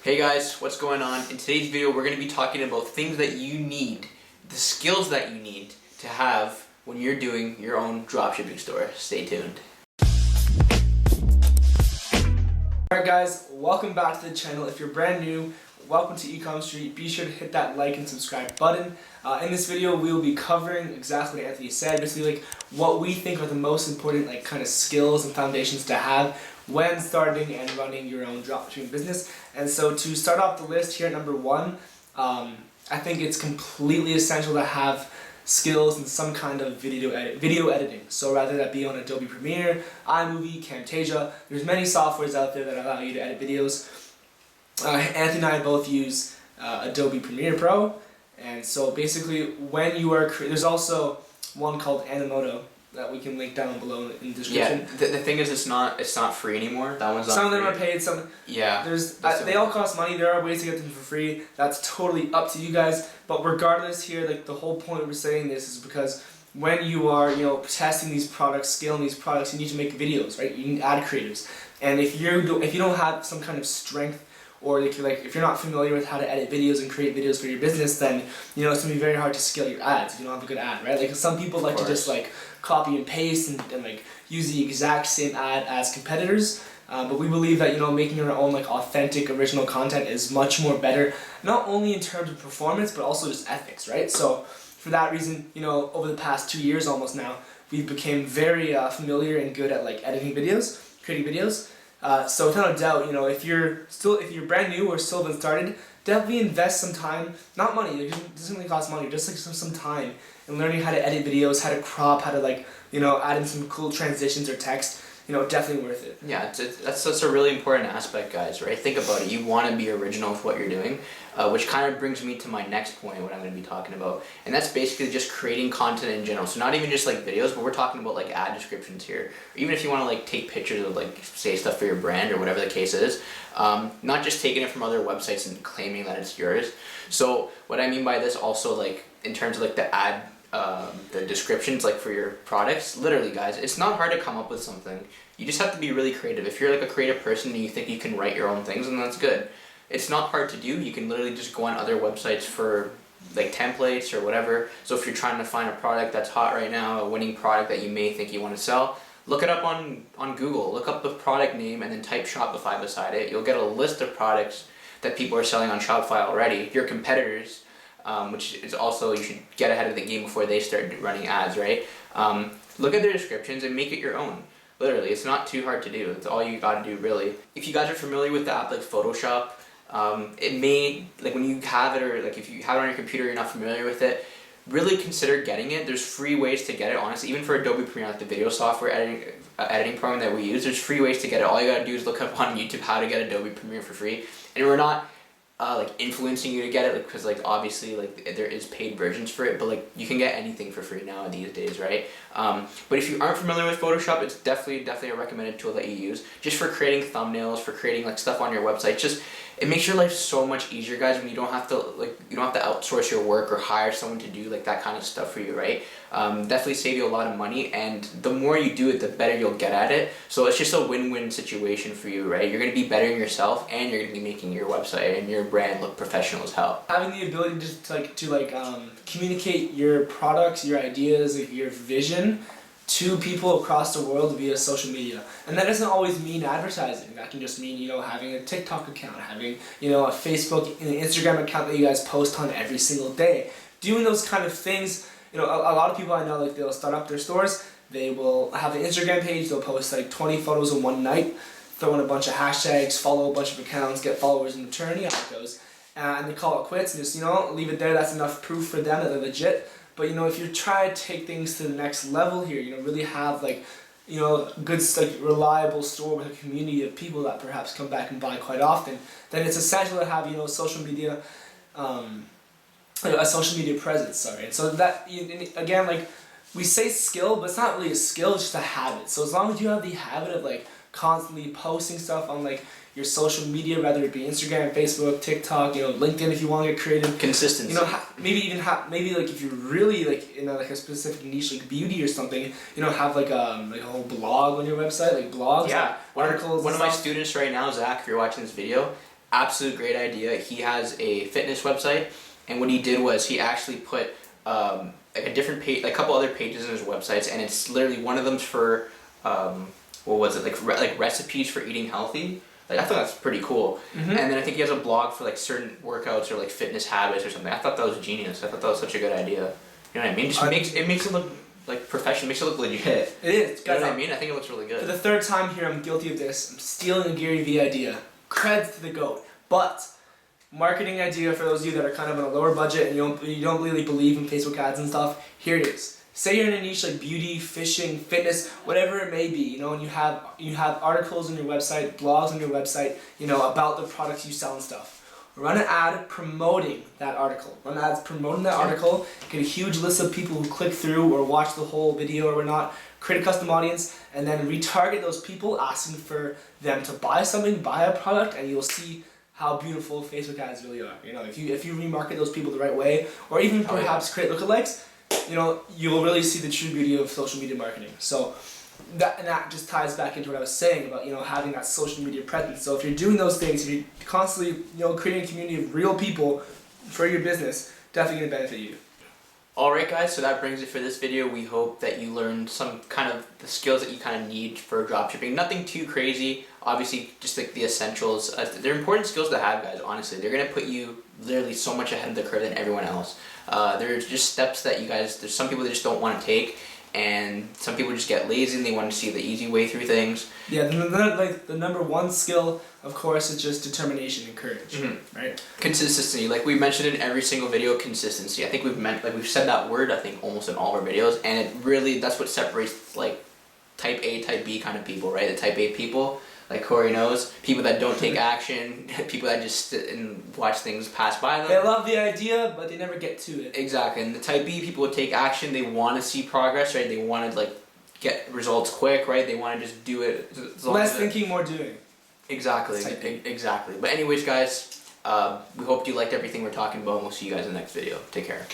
Hey guys, what's going on? In today's video we're going to be talking about things that you need, the skills that you need to have when you're doing your own dropshipping store. Stay tuned. Alright guys, welcome back to the channel. If you're brand new, welcome to Ecom Street. Be sure to hit that like and subscribe button. In this video we will be covering exactly what Anthony said, basically like what we think are the most important kind of skills and foundations to have when starting and running your own dropshipping business. And so to start off the list here at number one, I think it's completely essential to have skills in some kind of video editing. So rather that be on Adobe Premiere, iMovie, Camtasia, there's many softwares out there that allow you to edit videos. Anthony and I both use Adobe Premiere Pro, and so basically when you are there's also one called Animoto that we can link down below in the description. Yeah, the thing is it's not free anymore. That one's not Some of them free. are paid, some they all cost money. There are ways to get them for free. That's totally up to you guys. But regardless here, the whole point we're saying this is because when you are, testing these products, scaling these products, you need to make videos, right? You need ad creatives. And if you don't have some kind of strength, or if you're not familiar with how to edit videos and create videos for your business, then it's gonna be very hard to scale your ads if you don't have a good ad, right? Like some people like to just copy and paste and use the exact same ad as competitors. But we believe that making your own authentic original content is much more better, not only in terms of performance but also just ethics, right? So for that reason, over the past 2 years almost now, we've become very familiar and good at editing videos, creating videos. So without a doubt, if you're brand new or still haven't started, definitely invest some time, not money, it doesn't really cost money, just some time in learning how to edit videos, how to crop, how to add in some cool transitions or text. Definitely worth it. Yeah, that's a really important aspect, guys, right? Think about it. You want to be original with what you're doing, which kind of brings me to my next point, what I'm going to be talking about, and that's basically just creating content in general. So not even just videos, but we're talking about ad descriptions here. Or even if you want to take pictures of say stuff for your brand or whatever the case is, not just taking it from other websites and claiming that it's yours. So what I mean by this also in terms of the ad. The descriptions for your products, literally guys, it's not hard to come up with something. You just have to be really creative. If you're a creative person and you think you can write your own things, then that's good. It's not hard to do. You can literally just go on other websites for templates or whatever. So if you're trying to find a product that's hot right now, a winning product that you may think you want to sell, look it up on Google, look up the product name and then type Shopify beside it. You'll get a list of products that people are selling on Shopify already, your competitors, which is also, you should get ahead of the game before they start running ads, right? Look at their descriptions and make it your own. Literally, it's not too hard to do. It's all you gotta do, really. If you guys are familiar with the app Photoshop, it may, when you have it, or if you have it on your computer, you're not familiar with it, really consider getting it. There's free ways to get it, honestly. Even for Adobe Premiere, the video software editing program that we use, there's free ways to get it. All you gotta do is look up on YouTube how to get Adobe Premiere for free. And we're not influencing you to get it, because obviously there is paid versions for it, but you can get anything for free now these days, right? But if you aren't familiar with Photoshop, it's definitely a recommended tool that you use just for creating thumbnails, for creating stuff on your website. It makes your life so much easier, guys, when you don't have to outsource your work or hire someone to do that kind of stuff for you, right? Definitely save you a lot of money, and the more you do it, the better you'll get at it. So it's just a win-win situation for you, right? You're going to be bettering yourself, and you're going to be making your website and your brand look professional as hell. Having the ability to communicate your products, your ideas, your vision to people across the world via social media. And that doesn't always mean advertising. That can just mean, having a TikTok account, having, a Facebook and an Instagram account that you guys post on every single day. Doing those kind of things, a lot of people I know, they'll start up their stores, they will have an Instagram page, they'll post 20 photos in one night, throw in a bunch of hashtags, follow a bunch of accounts, get followers in return, how it goes. And they call it quits and just, leave it there. That's enough proof for them that they're legit. But if you try to take things to the next level here, really have a good reliable store with a community of people that perhaps come back and buy quite often, then it's essential to have social media, a social media presence. Sorry, and so that again, we say skill, but it's not really a skill; it's just a habit. So as long as you have the habit of constantly posting stuff on your social media, whether it be Instagram, Facebook, TikTok, LinkedIn if you want to get creative. Consistency. Maybe if you're really in a specific niche beauty or something, have a whole blog on your website, blogs, yeah. articles. One of my students right now, Zach, if you're watching this video, absolute great idea. He has a fitness website, and what he did was he actually put like a different page, like a couple other pages in his websites, and it's literally one of them's for what was it, like recipes for eating healthy. Like, I thought that's pretty cool. And then I think he has a blog for like certain workouts or like fitness habits or something. I thought that was genius. I thought that was such a good idea. You know what I mean? Just makes it look like professional, makes it look legit. It is. You know what I mean? I think it looks really good. For the third time here, I'm guilty of this. I'm stealing a Gary Vee idea. Creds to the GOAT. But marketing idea for those of you that are kind of on a lower budget and you don't really believe in Facebook ads and stuff. Here it is. Say you're in a niche like beauty, fishing, fitness, whatever it may be, you know, and you have articles on your website, blogs on your website, you know, about the products you sell and stuff. Run an ad promoting that article. Run ads promoting that article. Get a huge list of people who click through or watch the whole video or whatnot. Create a custom audience and then retarget those people, asking for them to buy something, buy a product, and you'll see how beautiful Facebook ads really are. You know, if you remarket those people the right way, or even perhaps create lookalikes, you know, you'll really see the true beauty of social media marketing. So that just ties back into what I was saying about, you know, having that social media presence. So if you're doing those things, if you're constantly, you know, creating a community of real people for your business, definitely gonna benefit you. Alright guys, so that brings it for this video. We hope that you learned some kind of the skills that you kind of need for dropshipping. Nothing too crazy, obviously just like the essentials. They're important skills to have, guys, honestly. They're going to put you literally so much ahead of the curve than everyone else. There's just steps that there's some people that just don't want to take, and some people just get lazy and they want to see the easy way through things. Yeah, the number one skill, of course, is just determination and courage, right? Consistency, like we mentioned in every single video, consistency. I think we've said that word, I think, almost in all our videos, and it really, that's what separates like type A, type B kind of people, right? The type A people, like Corey knows, people that don't take action, people that just sit and watch things pass by them. They love the idea, but they never get to it. Exactly, and the type B people would take action. They want to see progress, right? They want to like get results quick, right? They want to just do it. Less thinking, more doing. Exactly, exactly. But anyways, guys, we hope you liked everything we're talking about, and we'll see you guys in the next video. Take care.